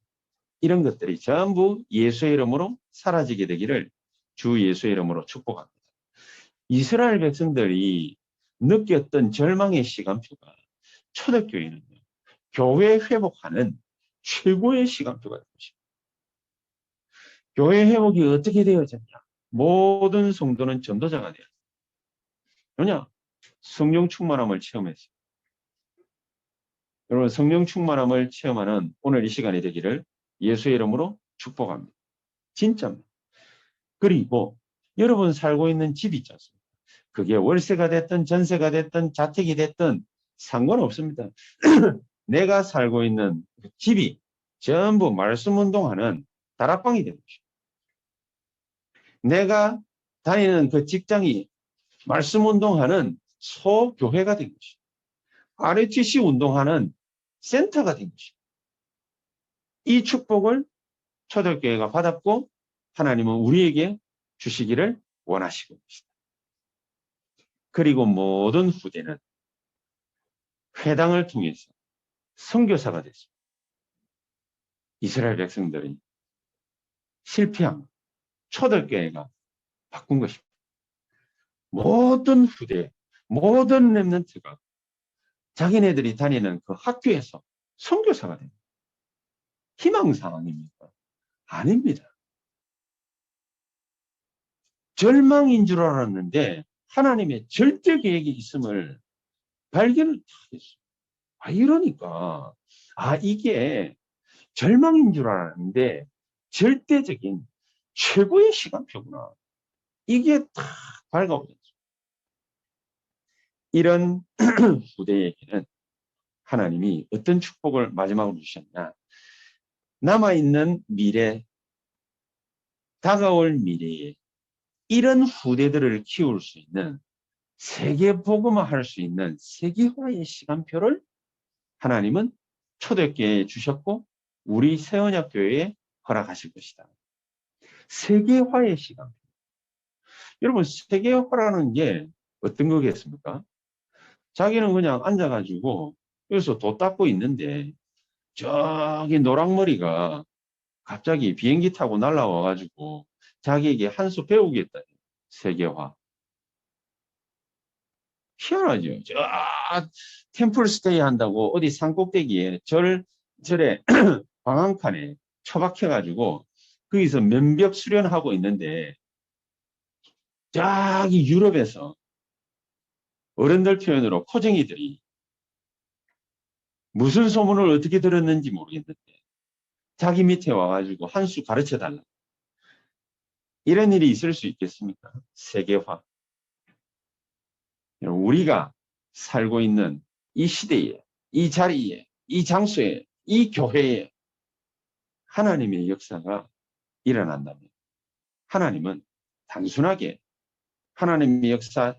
이런 것들이 전부 예수의 이름으로 사라지게 되기를 주 예수의 이름으로 축복합니다. 이스라엘 백성들이 느꼈던 절망의 시간표가 초대교회는요, 교회 회복하는 최고의 시간표가 된 것입니다. 교회 회복이 어떻게 되어졌냐? 모든 성도는 전도자가 되었어요. 왜냐? 성령 충만함을 체험했어요. 여러분, 성령 충만함을 체험하는 오늘 이 시간이 되기를 예수의 이름으로 축복합니다. 진짜입니다. 그리고 여러분 살고 있는 집이 있지 않습니까? 그게 월세가 됐든 전세가 됐든 자택이 됐든 상관없습니다. 내가 살고 있는 집이 전부 말씀 운동하는 다락방이 되는 것입니다. 내가 다니는 그 직장이 말씀 운동하는 소교회가 된 것이죠. RUTC 운동하는 센터가 된 것이죠. 이 축복을 초대교회가 받았고 하나님은 우리에게 주시기를 원하시고 계십니다. 그리고 모든 후대는 회당을 통해서 선교사가 됐습니다. 이스라엘 백성들이 실패한 초대교회가 바꾼 것입니다. 모든 후대, 모든 렘넌트가 자기네들이 다니는 그 학교에서 선교사가 됩니다. 희망사항입니까? 아닙니다. 절망인 줄 알았는데 하나님의 절대 계획이 있음을 발견을 하겠어요. 이러니까 이게 절망인 줄 알았는데 절대적인 최고의 시간표구나. 이게 다 밝아오겠죠. 이런 후대에게는 하나님이 어떤 축복을 마지막으로 주셨냐. 남아있는 미래, 다가올 미래에 이런 후대들을 키울 수 있는 세계복음화할 수 있는 세계화의 시간표를 하나님은 초대교회에 주셨고 우리 새언약교회에 허락하실 것이다. 세계화의 시간표. 여러분 세계화라는 게 어떤 거겠습니까? 자기는 그냥 앉아가지고 여기서 도 닦고 있는데 저기 노랑머리가 갑자기 비행기 타고 날아와가지고 자기에게 한 수 배우겠다. 세계화. 희한하죠. 저 템플 스테이 한다고 어디 산꼭대기에 절에 방한칸에 처박혀가지고 거기서 면벽 수련하고 있는데 저기 유럽에서 어른들 표현으로 코쟁이들이 무슨 소문을 어떻게 들었는지 모르겠는데 자기 밑에 와가지고 한 수 가르쳐 달라. 이런 일이 있을 수 있겠습니까? 세계화. 우리가 살고 있는 이 시대에, 이 자리에, 이 장소에, 이 교회에 하나님의 역사가 일어난다면 하나님은 단순하게 하나님의 역사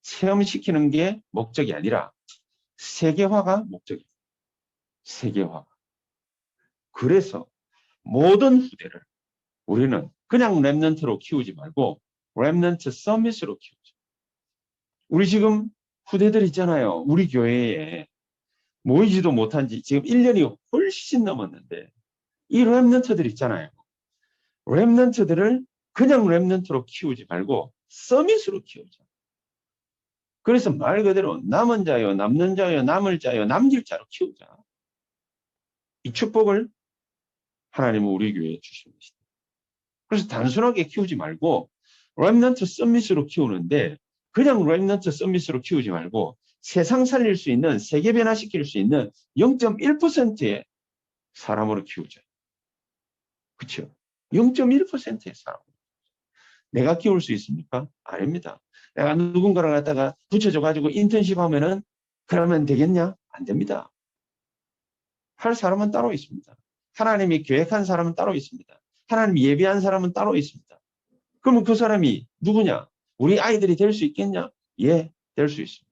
체험시키는 게 목적이 아니라 세계화가 목적이에요. 세계화. 그래서 모든 후대를 우리는 그냥 렘넌트로 키우지 말고 렘넌트 서밋으로 키우죠. 우리 지금 후대들 있잖아요. 우리 교회에 모이지도 못한 지 지금 1년이 훨씬 넘었는데 이 렘넌트들 있잖아요. 렘넌트들을 그냥 렘넌트로 키우지 말고 서밋으로 키우죠. 그래서 말 그대로 남은 자요, 남는 자요, 남을 자요, 남길 자로 키우자. 이 축복을 하나님은 우리 교회에 주신 것이다. 그래서 단순하게 키우지 말고 렘넌트 서밋으로 키우는데 그냥 렘넌트 서밋으로 키우지 말고 세상 살릴 수 있는, 세계 변화시킬 수 있는 0.1%의 사람으로 키우자. 그렇죠? 0.1%의 사람. 내가 키울 수 있습니까? 아닙니다. 내가 누군가를 갖다가 붙여줘가지고 인턴십 하면은 그러면 되겠냐? 안 됩니다. 할 사람은 따로 있습니다. 하나님이 계획한 사람은 따로 있습니다. 하나님이 예비한 사람은 따로 있습니다. 그러면 그 사람이 누구냐? 우리 아이들이 될 수 있겠냐? 예, 될 수 있습니다.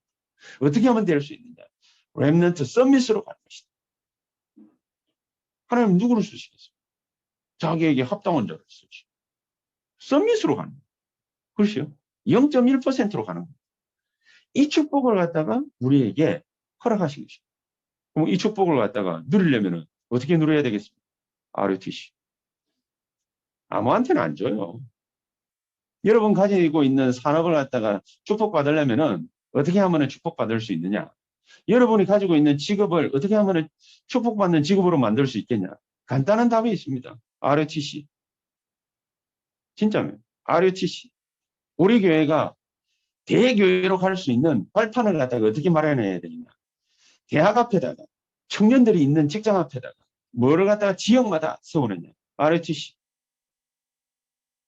어떻게 하면 될 수 있느냐? 렘넌트 서밋으로 가는 것이다. 하나님 누구를 쓰시겠습니까? 자기에게 합당한 자를 쓰지. 서밋으로 가는 거예요. 그렇죠? 0.1%로 가는 거예요. 이 축복을 갖다가 우리에게 허락하신 것입니다. 그럼 이 축복을 갖다가 누리려면 어떻게 누려야 되겠습니까? RUTC. 아무한테는 안 줘요. 여러분 가지고 있는 산업을 갖다가 축복받으려면 어떻게 하면 축복받을 수 있느냐? 여러분이 가지고 있는 직업을 어떻게 하면 축복받는 직업으로 만들 수 있겠냐? 간단한 답이 있습니다. RUTC. 진짜면 RUTC. 우리 교회가 대교회로 갈 수 있는 발판을 갖다가 어떻게 마련해야 되느냐? 대학 앞에다가 청년들이 있는 직장 앞에다가 뭐를 갖다가 지역마다 세우느냐? RUTC.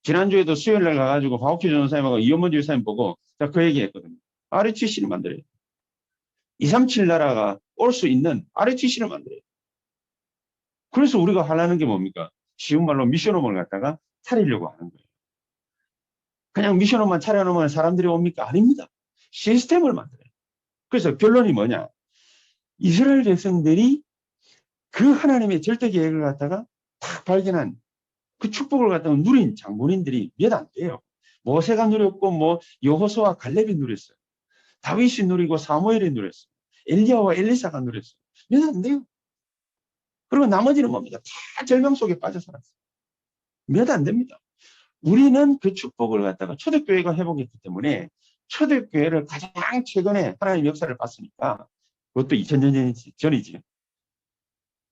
지난주에도 수요일날 가가지고 박옥희 전사님하고 이현문 집사님 보고 그 얘기했거든요. RUTC를 만들어요. 237 나라가 올 수 있는 RUTC를 만들어요. 그래서 우리가 하려는 게 뭡니까? 쉬운 말로 미션홈을 갖다가 차리려고 하는 거예요. 그냥 미션홈만 차려놓으면 사람들이 옵니까? 아닙니다. 시스템을 만들어요. 그래서 결론이 뭐냐? 이스라엘 백성들이 그 하나님의 절대 계획을 갖다가 딱 발견한 그 축복을 갖다가 누린 장본인들이 몇 안 돼요. 모세가 누렸고 뭐 여호수아 갈렙이 누렸어요. 다윗이 누리고 사무엘이 누렸어요. 엘리야와 엘리사가 누렸어요. 몇 안 돼요. 그리고 나머지는 뭡니까? 다 절망 속에 빠져 살았어요. 몇 안 됩니다. 우리는 그 축복을 갖다가 초대교회가 회복했기 때문에 초대교회를 가장 최근에 하나님 역사를 봤으니까 그것도 2000년 전이지.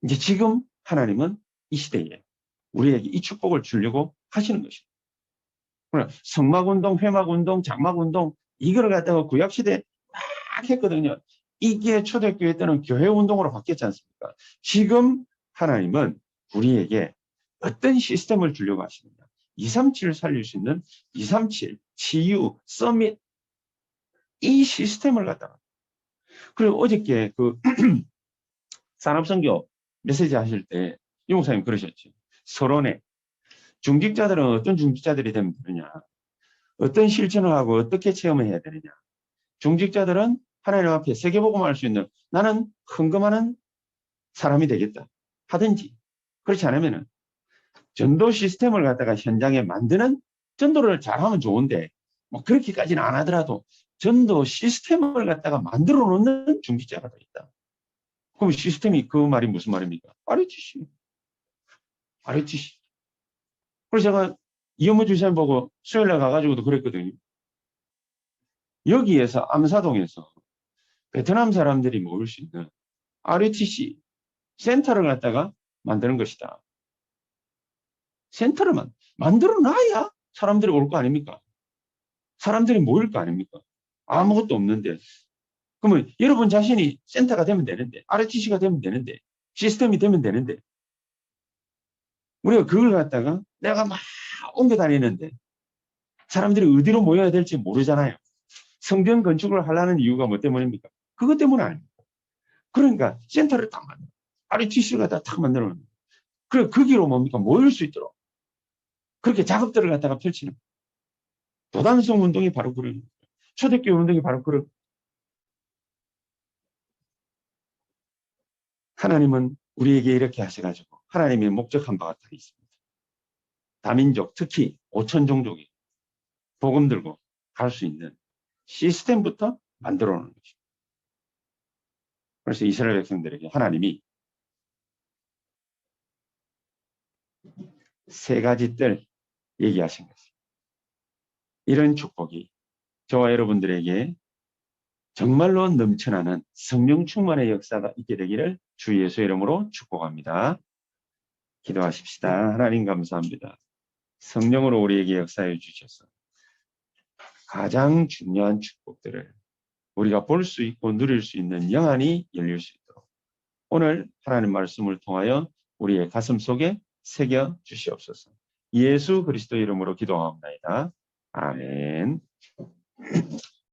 이제 지금 하나님은 이 시대에 우리에게 이 축복을 주려고 하시는 것입니다. 성막운동, 회막운동, 장막운동 이걸 갖다가 구약시대에 막 했거든요. 이게 초대교회 때는 교회운동으로 바뀌었지 않습니까? 지금 하나님은 우리에게 어떤 시스템을 주려고 하시느냐. 237을 살릴 수 있는 237, 치유, 서밋 이 시스템을 갖다가 그리고 어저께 그 산업선교 메시지 하실 때 용사님 그러셨죠. 서론에 중직자들은 어떤 중직자들이 되면 되느냐. 어떤 실천을 하고 어떻게 체험을 해야 되느냐. 중직자들은 하나님 앞에 세계복음을 할 수 있는 나는 헌금하는 사람이 되겠다. 하든지 그렇지 않으면은 전도 시스템을 갖다가 현장에 만드는 전도를 잘하면 좋은데 뭐 그렇게까지는 안 하더라도 전도 시스템을 갖다가 만들어 놓는 중직자가 되겠다. 그럼 시스템이 그 말이 무슨 말입니까? RUTC. RUTC. 그래서 제가 이현무 주사님 보고 수요일날 가가지고도 그랬거든요. 여기에서 암사동에서 베트남 사람들이 모일 수 있는 RUTC 센터를 갖다가 만드는 것이다. 센터를 만들어 놔야 사람들이 올 거 아닙니까? 사람들이 모일 거 아닙니까? 아무것도 없는데. 그러면 여러분 자신이 센터가 되면 되는데, RUTC가 되면 되는데, 시스템이 되면 되는데, 우리가 그걸 갖다가 내가 막 옮겨 다니는데, 사람들이 어디로 모여야 될지 모르잖아요. 성전 건축을 하려는 이유가 뭐 때문입니까? 그것 때문 아닙니까? 그러니까 센터를 딱 만들어. RUTC를 갖다가 딱 만들어 놓는 거예요. 그래, 거기로 뭡니까? 모일 수 있도록. 그렇게 작업들을 갖다가 펼치는 거예요. 도단성 운동이 바로 그런 거예요. 초대교회 운동이 바로 그런 거예요. 하나님은 우리에게 이렇게 하셔가지고 하나님이 목적한 바가 다 있습니다. 다민족, 특히 5천 종족이 복음 들고 갈 수 있는 시스템부터 만들어 놓는 것입니다. 그래서 이스라엘 백성들에게 하나님이 세 가지 뜰 얘기하신 것입니다. 이런 축복이 저와 여러분들에게 정말로 넘쳐나는 성령 충만의 역사가 있게 되기를 주 예수의 이름으로 축복합니다. 기도하십시다. 하나님 감사합니다. 성령으로 우리에게 역사해 주셔서 가장 중요한 축복들을 우리가 볼 수 있고 누릴 수 있는 영안이 열릴 수 있도록 오늘 하나님 말씀을 통하여 우리의 가슴 속에 새겨 주시옵소서. 예수 그리스도 이름으로 기도합니다. 아멘.